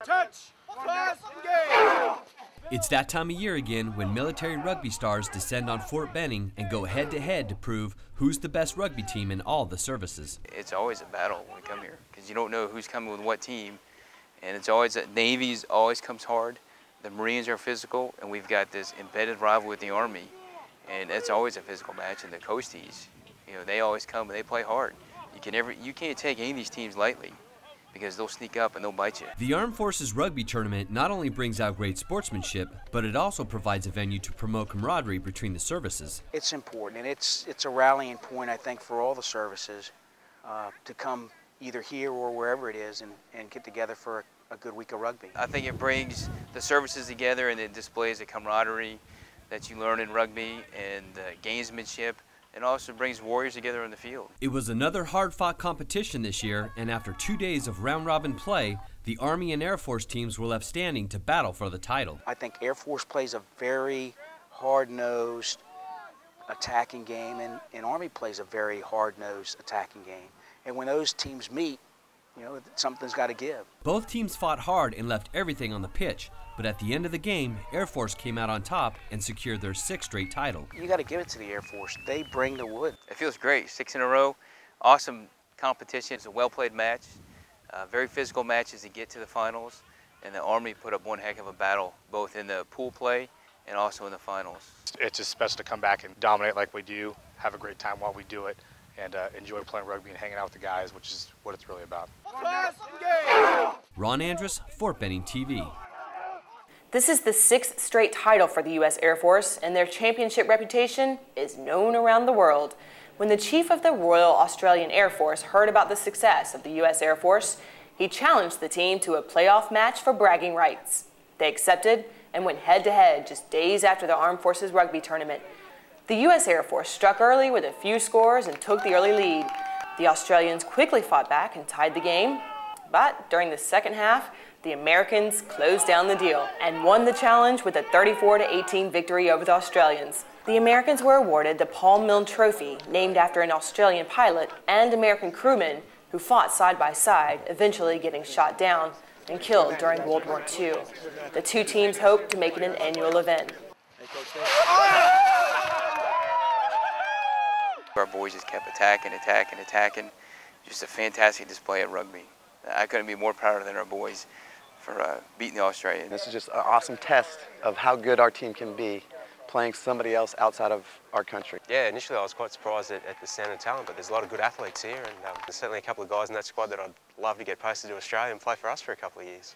Touch, pass, engage. It's that time of year again when military rugby stars descend on Fort Benning and go head-to-head to prove who's the best rugby team in all the services. It's always a battle when we come here because you don't know who's coming with what team, and it's always Navy's always comes hard. The Marines are physical, and we've got this embedded rival with the Army, and it's always a physical match. And the Coasties, you know, they always come and they play hard. You can't take any of these teams lightly, because they'll sneak up and they'll bite you. The Armed Forces Rugby Tournament not only brings out great sportsmanship, but it also provides a venue to promote camaraderie between the services. It's important, and it's a rallying point, I think, for all the services to come either here or wherever it is and get together for a good week of rugby. I think it brings the services together and it displays the camaraderie that you learn in rugby and gamesmanship. It also brings warriors together in the field. It was another hard-fought competition this year, and after 2 days of round-robin play, the Army and Air Force teams were left standing to battle for the title. I think Air Force plays a very hard-nosed attacking game, and Army plays a very hard-nosed attacking game. And when those teams meet, you know, something's got to give. Both teams fought hard and left everything on the pitch, but at the end of the game, Air Force came out on top and secured their 6th straight title. You got to give it to the Air Force. They bring the wood. It feels great. 6 in a row. Awesome competition. It's a well-played match. Very physical matches to get to the finals. And the Army put up one heck of a battle, both in the pool play and also in the finals. It's just special to come back and dominate like we do, have a great time while we do it, and enjoy playing rugby and hanging out with the guys, which is what it's really about. Ron Andrus, Fort Benning TV. This is the 6th straight title for the U.S. Air Force, and their championship reputation is known around the world. When the chief of the Royal Australian Air Force heard about the success of the U.S. Air Force, he challenged the team to a playoff match for bragging rights. They accepted and went head-to-head just days after the Armed Forces Rugby Tournament. The U.S. Air Force struck early with a few scores and took the early lead. The Australians quickly fought back and tied the game, but during the second half, the Americans closed down the deal and won the challenge with a 34-18 victory over the Australians. The Americans were awarded the Paul Milne Trophy, named after an Australian pilot and American crewman who fought side by side, eventually getting shot down and killed during World War II. The two teams hope to make it an annual event. Our boys just kept attacking. Just a fantastic display of rugby. I couldn't be more prouder than our boys for beating the Australians. This is just an awesome test of how good our team can be playing somebody else outside of our country. Yeah, initially I was quite surprised at the standard talent, but there's a lot of good athletes here, and there's certainly a couple of guys in that squad that I'd love to get posted to Australia and play for us for a couple of years.